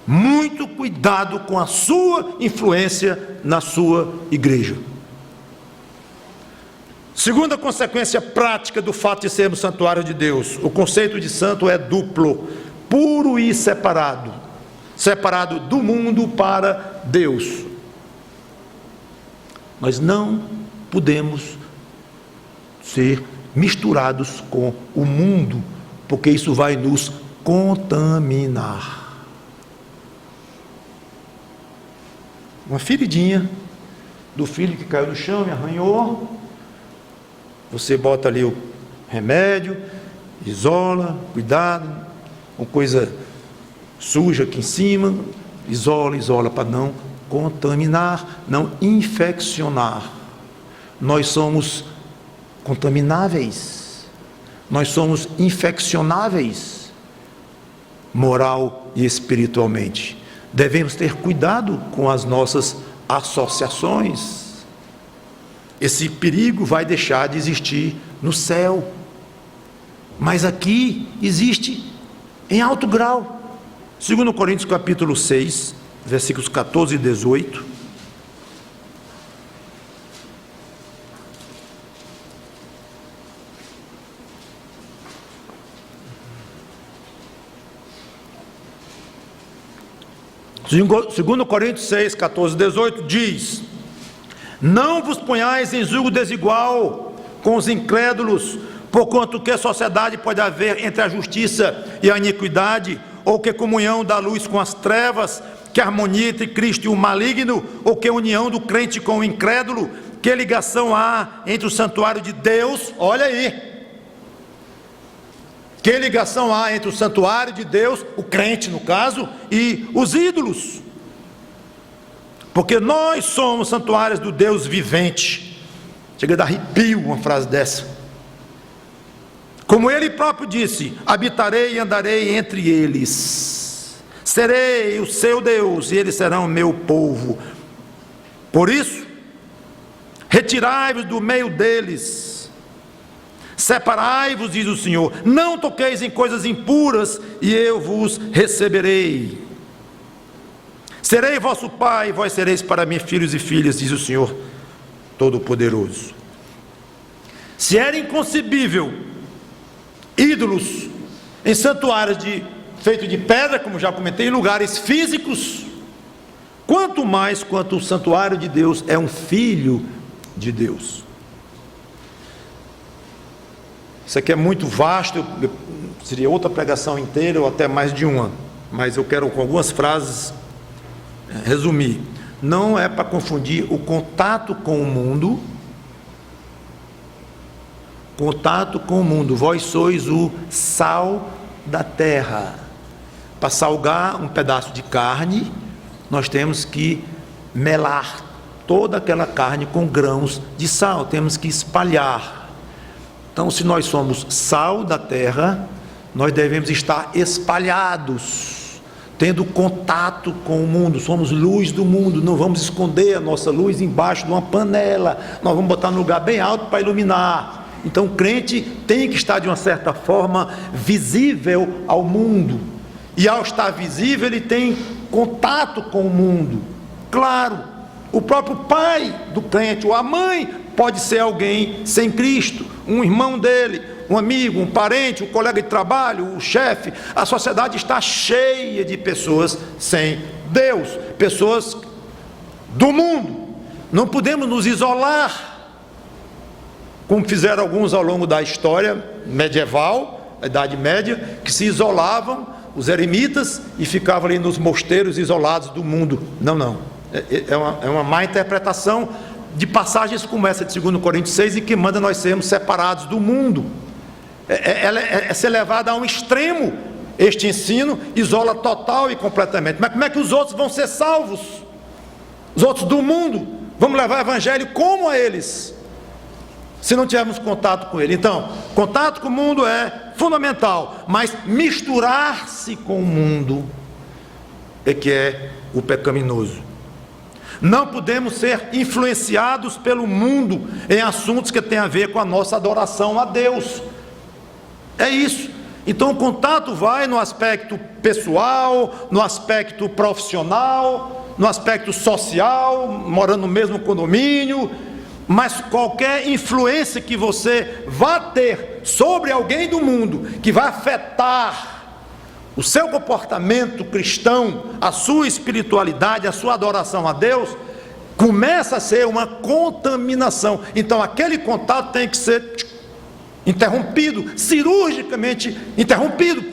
Muito cuidado com a sua influência na sua igreja. Segunda consequência prática do fato de sermos santuário de Deus: o conceito de santo é duplo, puro e separado. Separado do mundo para Deus. Nós não podemos ser misturados com o mundo, porque isso vai nos contaminar. Uma feridinha do filho que caiu no chão e arranhou, você bota ali o remédio, isola, cuidado, uma coisa suja aqui em cima, isola para não contaminar, não infeccionar. Nós somos contamináveis, nós somos infeccionáveis, moral e espiritualmente. Devemos ter cuidado com as nossas associações. Esse perigo vai deixar de existir no céu, mas aqui existe em alto grau. 2 Coríntios capítulo 6, versículos 14 e 18. Segundo Coríntios 6, 14 e 18 diz: não vos ponhais em julgo desigual com os incrédulos, porquanto que sociedade pode haver entre a justiça e a iniquidade, ou que comunhão da luz com as trevas, que harmonia entre Cristo e o maligno, ou que união do crente com o incrédulo, que ligação há entre o santuário de Deus, olha aí, que ligação há entre o santuário de Deus, o crente no caso, e os ídolos? Porque nós somos santuários do Deus vivente. Chega a dar arrepio uma frase dessa. Como ele próprio disse: habitarei e andarei entre eles, serei o seu Deus e eles serão o meu povo. Por isso, retirai-vos do meio deles, separai-vos, diz o Senhor, não toqueis em coisas impuras, e eu vos receberei. Serei vosso pai, e vós sereis para mim filhos e filhas, diz o Senhor Todo-Poderoso. Se era inconcebível ídolos em santuários feitos de pedra, como já comentei, em lugares físicos, quanto mais quanto o santuário de Deus é um filho de Deus. Isso aqui é muito vasto, seria outra pregação inteira ou até mais de uma, mas eu quero com algumas frases resumir. Não é para confundir o contato com o mundo. Contato com o mundo. Vós sois o sal da terra. Para salgar um pedaço de carne, nós temos que melar toda aquela carne com grãos de sal, temos que espalhar. Então, se nós somos sal da terra, nós devemos estar espalhados, tendo contato com o mundo. Somos luz do mundo, não vamos esconder a nossa luz embaixo de uma panela, nós vamos botar num lugar bem alto para iluminar. Então o crente tem que estar de uma certa forma visível ao mundo, e ao estar visível ele tem contato com o mundo. Claro, o próprio pai do crente ou a mãe pode ser alguém sem Cristo, um irmão dele, um amigo, um parente, um colega de trabalho, o chefe. A sociedade está cheia de pessoas sem Deus, pessoas do mundo. Não podemos nos isolar, como fizeram alguns ao longo da história medieval, a Idade Média, que se isolavam, os eremitas, e ficavam ali nos mosteiros isolados do mundo. Não. É uma má interpretação de passagens como essa de 2 Coríntios 6, em que manda nós sermos separados do mundo. Ela é ser levada a um extremo. Este ensino isola total e completamente. Mas como é que os outros vão ser salvos? Os outros do mundo? vamos levar o evangelho como a eles, se não tivermos contato com ele? Então, contato com o mundo é fundamental, mas misturar-se com o mundo é que é o pecaminoso. Não podemos ser influenciados pelo mundo em assuntos que têm a ver com a nossa adoração a Deus. É isso. Então o contato vai no aspecto pessoal, no aspecto profissional, no aspecto social, morando no mesmo condomínio, mas qualquer influência que você vá ter sobre alguém do mundo, que vai afetar o seu comportamento cristão, a sua espiritualidade, a sua adoração a Deus, começa a ser uma contaminação. Então aquele contato tem que ser interrompido, cirurgicamente interrompido,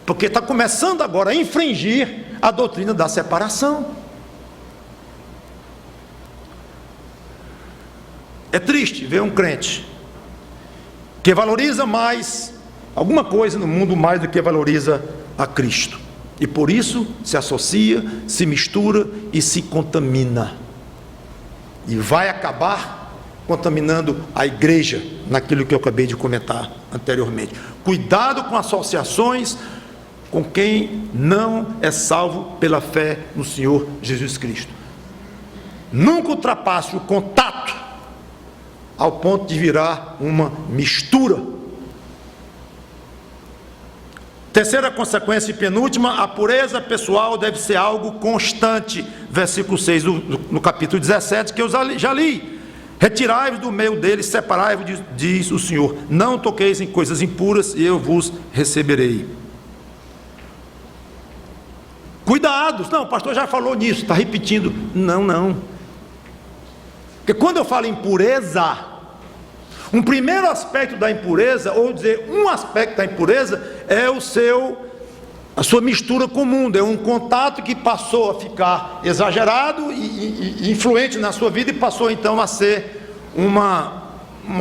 porque está começando agora a infringir a doutrina da separação. É triste ver um crente que valoriza mais alguma coisa no mundo mais do que valoriza a Cristo, e por isso se associa, se mistura e se contamina, e vai acabar contaminando a igreja, naquilo que eu acabei de comentar anteriormente. Cuidado com associações com quem não é salvo pela fé no Senhor Jesus Cristo. Nunca ultrapasse o contato ao ponto de virar uma mistura. Terceira consequência e penúltima, a pureza pessoal deve ser algo constante. Versículo 6 no capítulo 17, que eu já li. Retirai-vos do meio deles, separai-vos, diz o Senhor, não toqueis em coisas impuras, e eu vos receberei. Cuidado, não, o pastor já falou nisso, está repetindo. Não. Porque quando eu falo impureza, um primeiro aspecto da impureza, ou dizer, um aspecto da impureza, é a sua mistura com o mundo, é um contato que passou a ficar exagerado e influente na sua vida, e passou então a ser uma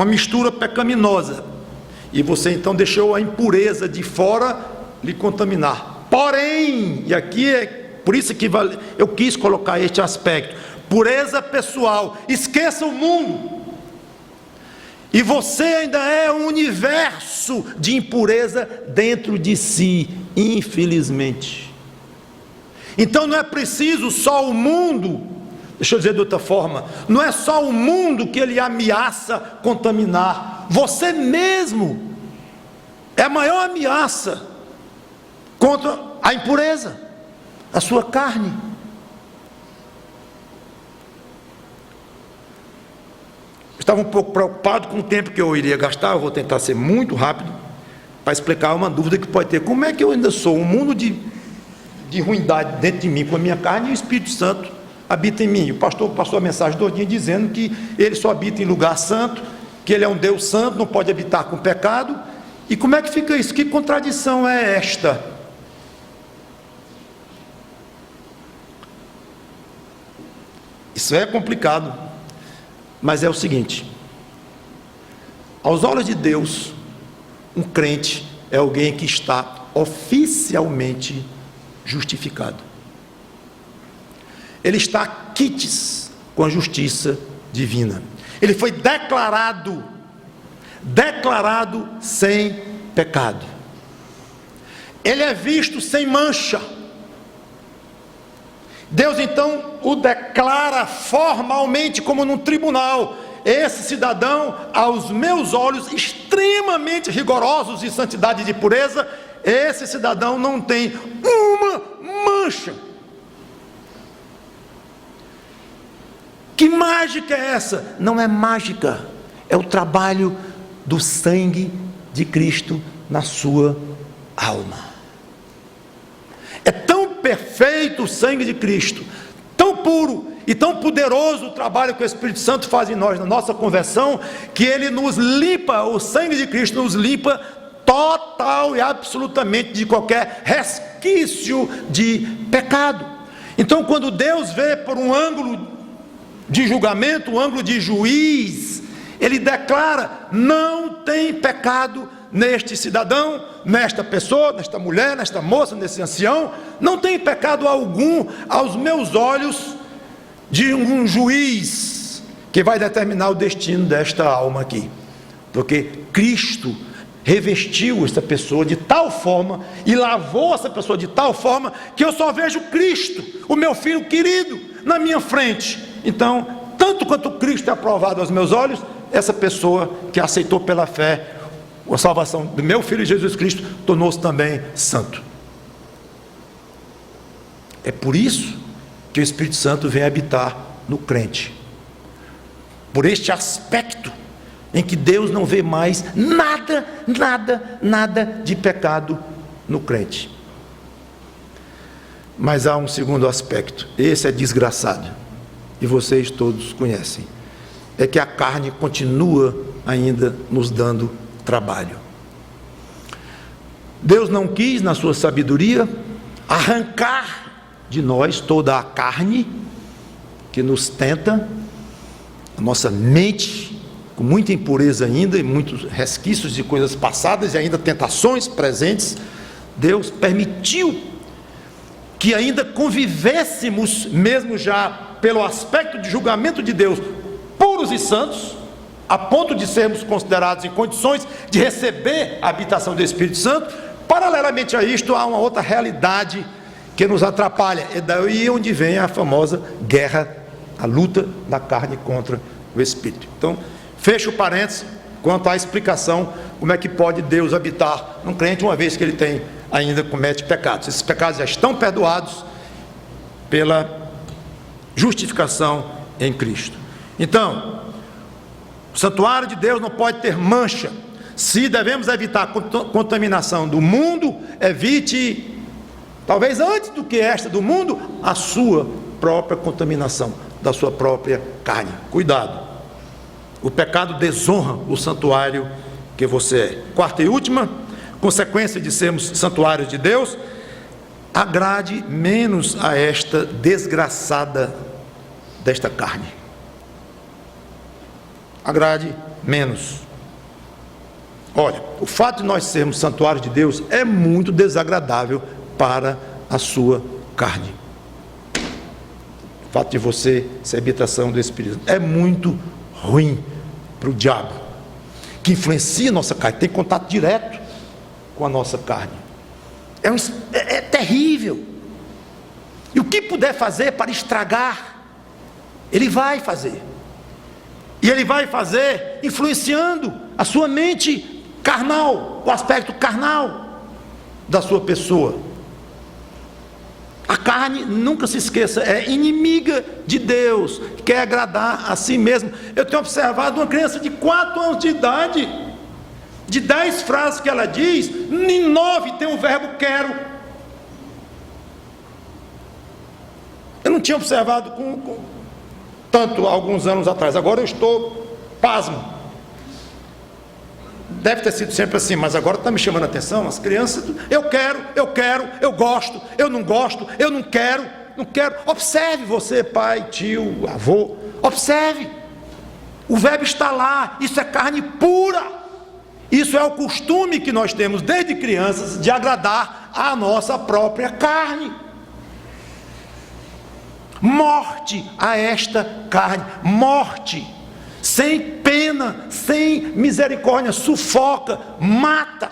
mistura pecaminosa, e você então deixou a impureza de fora lhe contaminar. Porém, e aqui é por isso que eu quis colocar este aspecto, pureza pessoal, esqueça o mundo, e você ainda é um universo de impureza dentro de si, infelizmente. Então não é preciso só o mundo, deixa eu dizer de outra forma, não é só o mundo que ele ameaça contaminar, você mesmo é a maior ameaça contra a impureza, a sua carne. Estava um pouco preocupado com o tempo que eu iria gastar, eu vou tentar ser muito rápido, para explicar uma dúvida que pode ter. Como é que eu ainda sou um mundo de ruindade dentro de mim, com a minha carne, e o Espírito Santo habita em mim? O pastor passou a mensagem todinha dizendo que ele só habita em lugar santo, que ele é um Deus santo, não pode habitar com pecado. E como é que fica isso? Que contradição é esta? Isso é complicado, mas é o seguinte: aos olhos de Deus, um crente é alguém que está oficialmente justificado. Ele está quites com a justiça divina. Ele foi declarado sem pecado. Ele é visto sem mancha. Deus então o declara formalmente como num tribunal. Esse cidadão, aos meus olhos extremamente rigorosos de santidade e de pureza, esse cidadão não tem uma mancha. Que mágica é essa? Não é mágica, é o trabalho do sangue de Cristo na sua alma. É tão perfeito o sangue de Cristo, tão puro e tão poderoso o trabalho que o Espírito Santo faz em nós, na nossa conversão, que ele nos limpa, o sangue de Cristo nos limpa total e absolutamente de qualquer resquício de pecado. Então, quando Deus vê por um ângulo de julgamento, um ângulo de juiz, ele declara: não tem pecado neste cidadão, nesta pessoa, nesta mulher, nesta moça, nesse ancião, não tem pecado algum aos meus olhos. de um juiz que vai determinar o destino desta alma aqui, porque Cristo revestiu essa pessoa de tal forma e lavou essa pessoa de tal forma que eu só vejo Cristo, o meu filho querido, na minha frente. Então, tanto quanto Cristo é aprovado aos meus olhos, essa pessoa que aceitou pela fé a salvação do meu filho Jesus Cristo tornou-se também santo. É por isso que o Espírito Santo vem habitar no crente, por este aspecto em que Deus não vê mais nada de pecado no crente. Mas há um segundo aspecto, esse é desgraçado, e vocês todos conhecem, é que a carne continua ainda nos dando trabalho. Deus não quis, na sua sabedoria, arrancar de nós toda a carne que nos tenta, a nossa mente com muita impureza ainda, e muitos resquícios de coisas passadas, e ainda tentações presentes. Deus permitiu que ainda convivêssemos, mesmo já pelo aspecto de julgamento de Deus, puros e santos, a ponto de sermos considerados em condições de receber a habitação do Espírito Santo. Paralelamente a isto, há uma outra realidade que nos atrapalha, é daí onde vem a famosa guerra, a luta da carne contra o Espírito. Então, fecho o parênteses quanto à explicação, como é que pode Deus habitar num crente, uma vez que ele ainda comete pecados. Esses pecados já estão perdoados pela justificação em Cristo. Então, o santuário de Deus não pode ter mancha. Se devemos evitar a contaminação do mundo, evite, talvez antes do que esta do mundo, a sua própria contaminação da sua própria carne. Cuidado. O pecado desonra o santuário que você é. Quarta e última consequência de sermos santuários de Deus: agrade menos a esta desgraçada desta carne. Agrade menos. Olha, o fato de nós sermos santuários de Deus é muito desagradável para a sua carne. O fato de você ser habitação do Espírito Santo é muito ruim para o diabo, que influencia a nossa carne, tem contato direto com a nossa carne. É terrível. E o que puder fazer para estragar, ele vai fazer. E ele vai fazer influenciando a sua mente carnal, o aspecto carnal da sua pessoa. A carne, nunca se esqueça, é inimiga de Deus, quer agradar a si mesmo. Eu tenho observado uma criança de 4 anos de idade, de 10 frases que ela diz, em 9 tem o verbo quero. Eu não tinha observado tanto há alguns anos atrás, agora eu estou pasmo. Deve ter sido sempre assim, mas agora está me chamando a atenção. As crianças, eu quero, eu gosto, eu não quero, não quero. Observe você, pai, tio, avô, observe. O verbo está lá, isso é carne pura. Isso é o costume que nós temos desde crianças de agradar a nossa própria carne. Morte a esta carne, morte. Sem pena, sem misericórdia, sufoca, mata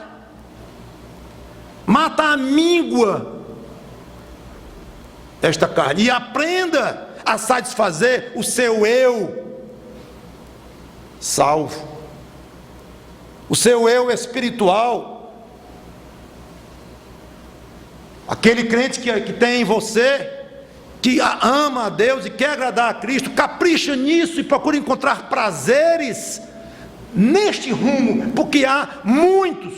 a míngua esta carne, e aprenda a satisfazer o seu eu salvo, o seu eu espiritual, aquele crente que tem em você, que ama a Deus e quer agradar a Cristo, capricha nisso e procura encontrar prazeres neste rumo, porque há muitos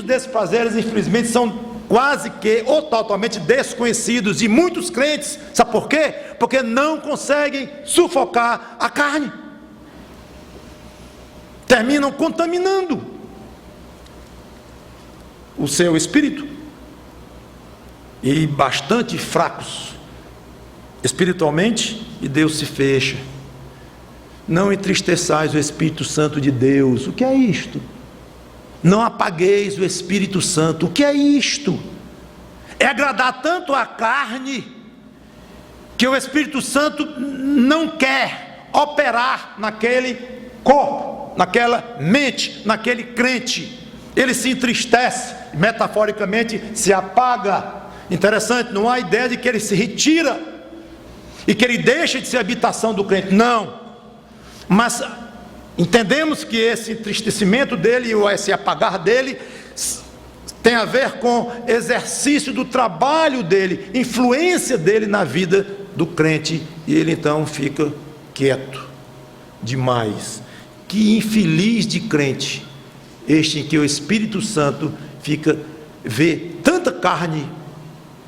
desses prazeres, infelizmente, são quase que ou totalmente desconhecidos, e muitos crentes, sabe por quê? Porque não conseguem sufocar a carne, terminam contaminando o seu espírito, e bastante fracos espiritualmente, e Deus se fecha. Não entristeçais o Espírito Santo de Deus. O que é isto? Não apagueis o Espírito Santo. O que é isto? É agradar tanto a carne que o Espírito Santo não quer operar naquele corpo, naquela mente, naquele crente. Ele se entristece, metaforicamente se apaga. Interessante, não há ideia de que ele se retira e que ele deixa de ser habitação do crente, não. Mas entendemos que esse entristecimento dele, ou esse apagar dele, tem a ver com exercício do trabalho dele, influência dele na vida do crente, e ele então fica quieto demais. Que infeliz de crente este em que o Espírito Santo vê tanta carne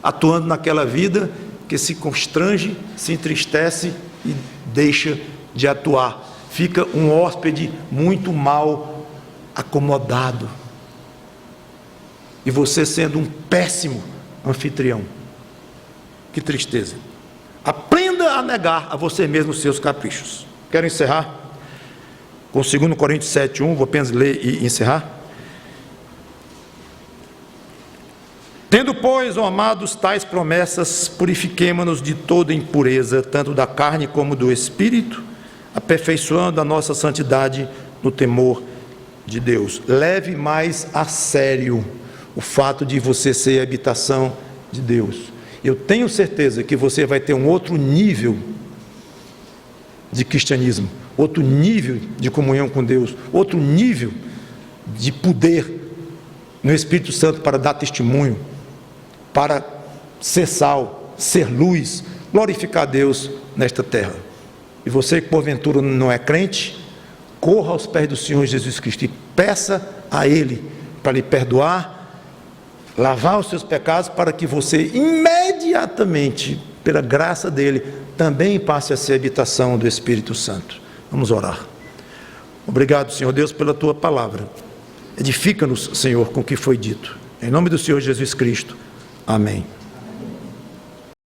atuando naquela vida, que se constrange, se entristece e deixa de atuar. Fica um hóspede muito mal acomodado. E você sendo um péssimo anfitrião. Que tristeza. Aprenda a negar a você mesmo os seus caprichos. Quero encerrar com 2 Coríntios 7:1, vou apenas ler e encerrar. Tendo, pois, ó amados, tais promessas, purifiquemo-nos de toda impureza, tanto da carne como do espírito, aperfeiçoando a nossa santidade no temor de Deus. Leve mais a sério o fato de você ser a habitação de Deus. Eu tenho certeza que você vai ter um outro nível de cristianismo, outro nível de comunhão com Deus, outro nível de poder no Espírito Santo para dar testemunho, para ser sal, ser luz, glorificar a Deus nesta terra. E você que porventura não é crente, corra aos pés do Senhor Jesus Cristo e peça a Ele para lhe perdoar, lavar os seus pecados, para que você imediatamente, pela graça dele, também passe a ser habitação do Espírito Santo. Vamos orar. Obrigado, Senhor Deus, pela tua palavra. Edifica-nos, Senhor, com o que foi dito. Em nome do Senhor Jesus Cristo. Amém.